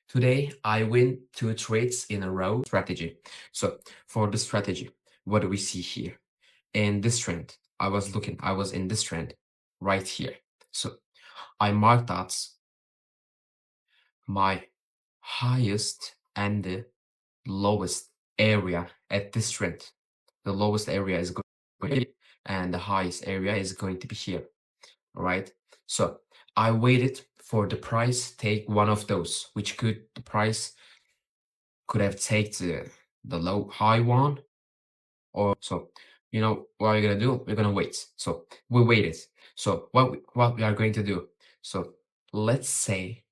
Today, I win 2 trades in a row strategy. So for the strategy, what do we see here? In this trend, I was in this trend right here. So I marked out my highest and the lowest area at this trend. The lowest area is going to be here, and the highest area is going to be here. All right. So I waited for the price take one of those, which the price could have taken the low high one, or so what we're gonna do, we're gonna wait. So we waited. So what we are going to do, so let's think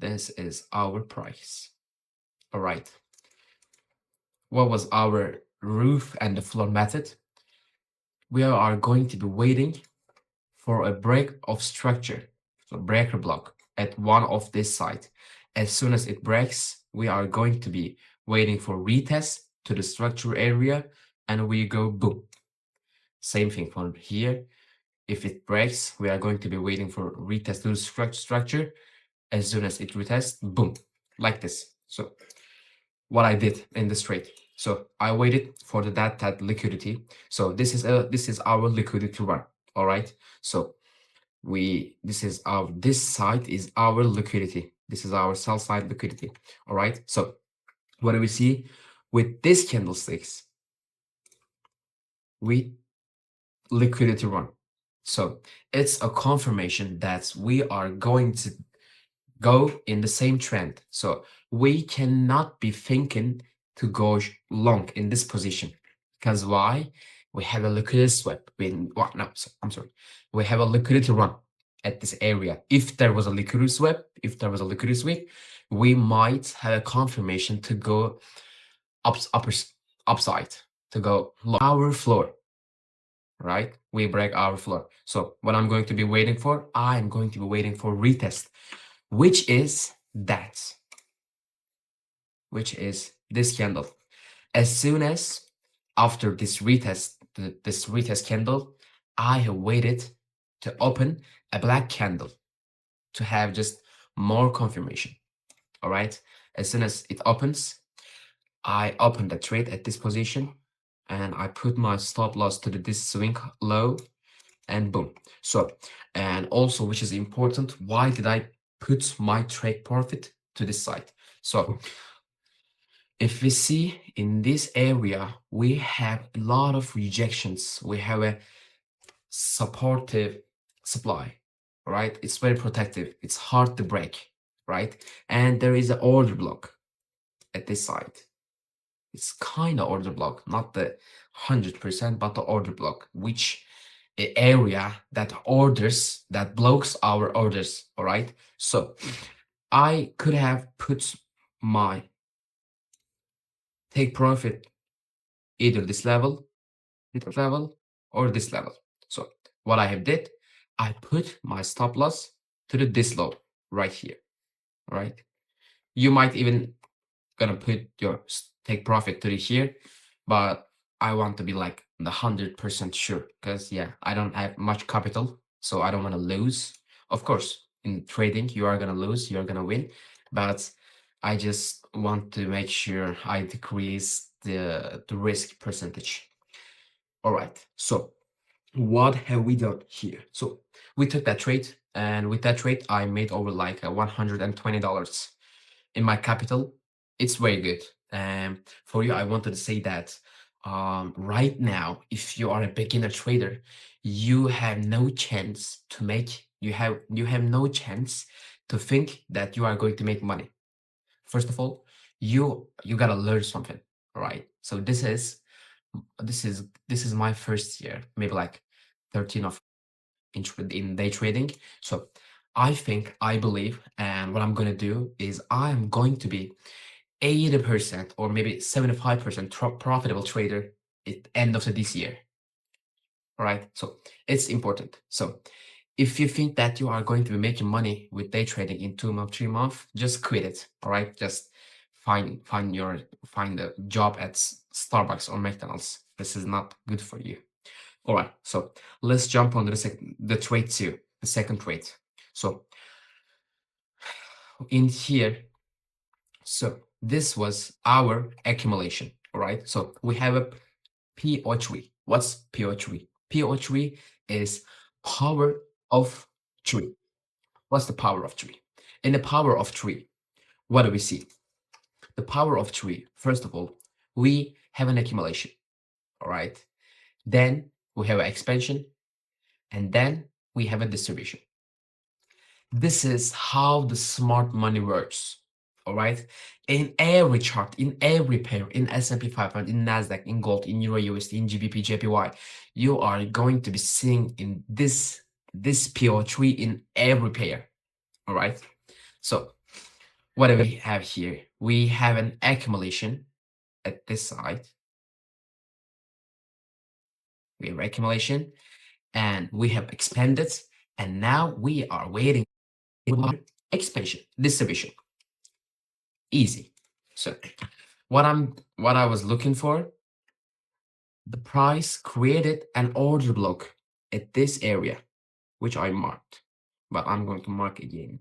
this is our price. All right, what was our roof and the floor method? We are going to be waiting for a break of structure, so breaker block at one of this side. As soon as it breaks, we are going to be waiting for retest to the structure area, and we go boom. Same thing from here. If it breaks, we are going to be waiting for retest to the structure. As soon as it retests, boom, like this. So what I did in this trade. So I waited for that liquidity. So this is our liquidity run. All right. So this side is our liquidity. This is our sell side liquidity. All right. So what do we see with these candlesticks? We liquidity run. So it's a confirmation that we are going to go in the same trend. So we cannot be thinking to go long in this position. Because why? We have a liquidity swap. I'm sorry. We have a liquidity run at this area. If there was a liquidity swap, we might have a confirmation to go upside, to go low. Our floor, right? We break our floor. So what I'm going to be waiting for, I'm going to be waiting for retest, which is this candle. As soon as after this retest candle, I have waited to open a black candle to have just more confirmation. All right. As soon as it opens, I open the trade at this position and I put my stop loss to this swing low, and boom. So, and also, which is important, why did I put my trade profit to this side? So if we see in this area, we have a lot of rejections. We have a supportive supply, right? It's very protective. It's hard to break, right? And there is an order block at this side. It's kind of order block, not the 100%, but the order block, which area that blocks our orders, all right? So I could have put my take profit either this level, or this level. So what I have did, I put my stop loss to this low right here, right? You might even gonna put your take profit to here, but I want to be like the 100% sure, because yeah, I don't have much capital, so I don't want to lose. Of course, in trading, you are gonna lose, you're gonna win, but I just want to make sure I decrease the risk percentage. All right, so what have we done here? So we took that trade, and with that trade, I made over like $120 in my capital. It's very good. For you, I wanted to say that right now, if you are a beginner trader, you have no chance to make. You have no chance to think that you are going to make money. First of all, you gotta learn something, right? So this is my first year, maybe like 13 of in day trading. So I believe, and what I'm gonna do is I'm going to be 80% or maybe 75% profitable trader at the end of this year. All right, so it's important. So if you think that you are going to be making money with day trading in 2 months, 3 months, just quit it. All right, just find a job at Starbucks or McDonald's. This is not good for you. All right, so let's jump on the trade two, the second trade. So in here, so this was our accumulation, all right? So we have a PO3. What's PO3? PO3 is power of 3. What's the power of 3? In the power of 3, what do we see? The power of 3, first of all, we have an accumulation, all right? Then we have an expansion, and then we have a distribution. This is how the smart money works, all right? In every chart, in every pair, in S&P 500, in Nasdaq, in gold, in Euro USD, in GBP, JPY, you are going to be seeing in this PO3 in every pair, all right? So what do we have here? We have an accumulation at this side. We have accumulation, and we have expanded, and now we are waiting for expansion, distribution. Easy. So what I was looking for, the price created an order block at this area, which I marked, but I'm going to mark again.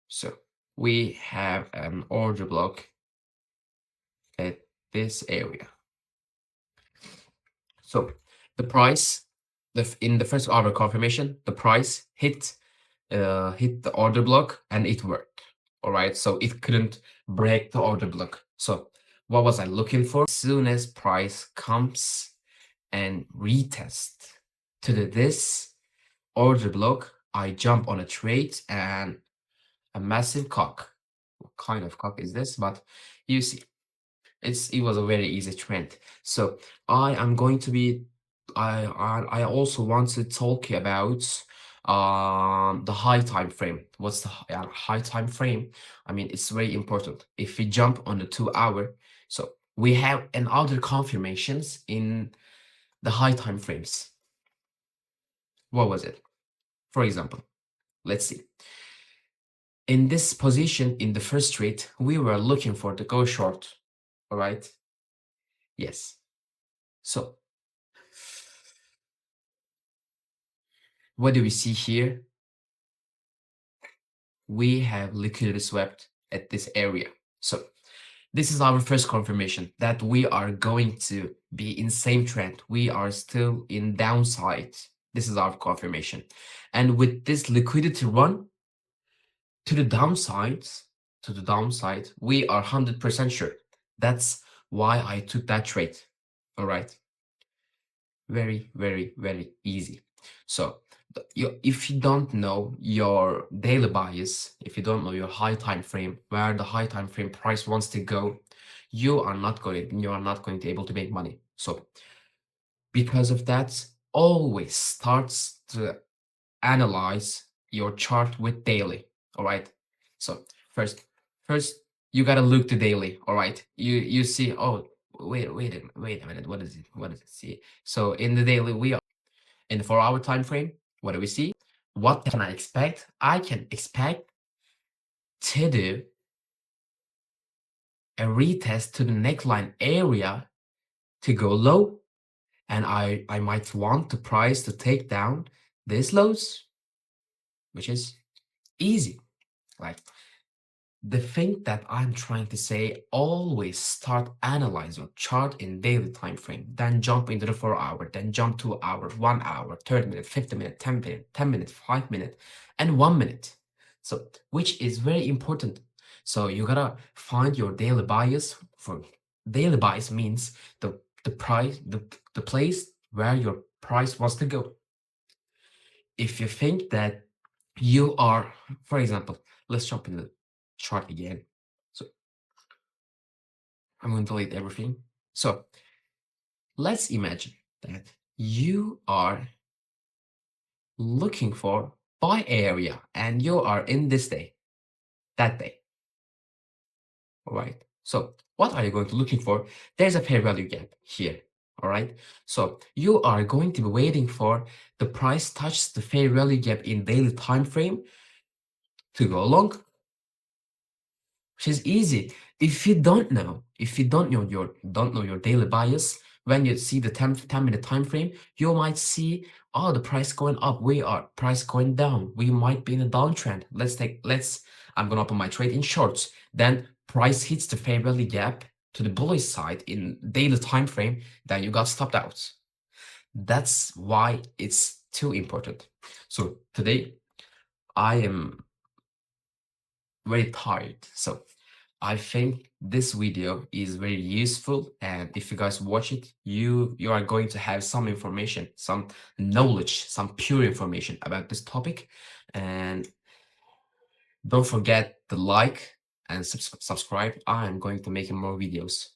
So we have an order block at this area. So the price, in the first order confirmation, the price hit the order block and it worked. All right, so it couldn't break the order block. So what was I looking for? As soon as price comes and retest to this order block, I jump on a trade and a massive cock. What kind of cock is this? But you see, it was a very easy trend. So I am going to be I also want to talk about the high time frame. What's the high time frame? I mean, it's very important. If we jump on the 2 hour, so we have another confirmations in the high time frames. What was it? For example, let's see. In this position in the first trade, we were looking for the go short. All right. Yes. So what do we see here? We have liquidity swept at this area. So this is our first confirmation that we are going to be in same trend. We are still in downside. This is our confirmation. And with this liquidity run to the downside, we are 100% sure. That's why I took that trade. All right. Very, very, very easy. So if you don't know your daily bias, if you don't know your high time frame, where the high time frame price wants to go, you are not going to be able to make money. So because of that, always starts to analyze your chart with daily. All right. So first you gotta look to daily. All right. You see, oh, wait a minute, what is it? What does it see? So in the daily, we are in the 4 hour time frame. What do we see? What can I expect? I can expect to do a retest to the neckline area to go low, and I might want the price to take down these lows, which is easy. Like, the thing that I'm trying to say, always start analyzing your chart in daily time frame, then jump into the 4 hour, then jump to hour, 1 hour, 30 minutes, 50 minutes, 10 minutes, 10 minutes, 5 minutes, and 1 minute. So which is very important. So you gotta find your daily bias. For daily bias means the price, the place where your price wants to go. If you think that you are, for example, let's jump in the chart again. So I'm going to delete everything. So let's imagine that you are looking for buy area and you are in this day, that day. All right. So what are you going to looking for? There's a fair value gap here. All right. So you are going to be waiting for the price touch the fair value gap in daily time frame to go long, which is easy. If you don't know your daily bias, when you see the 10-minute time frame, you might see, oh, the price going up, we are price going down, we might be in a downtrend. I'm gonna open my trade in shorts. Then price hits the fair value gap to the bullish side in daily time frame, then you got stopped out. That's why it's too important. So today I am very tired. So I think this video is very useful, and if you guys watch it, you are going to have some information, some knowledge, some pure information about this topic. And don't forget to like and subscribe. I am going to make more videos.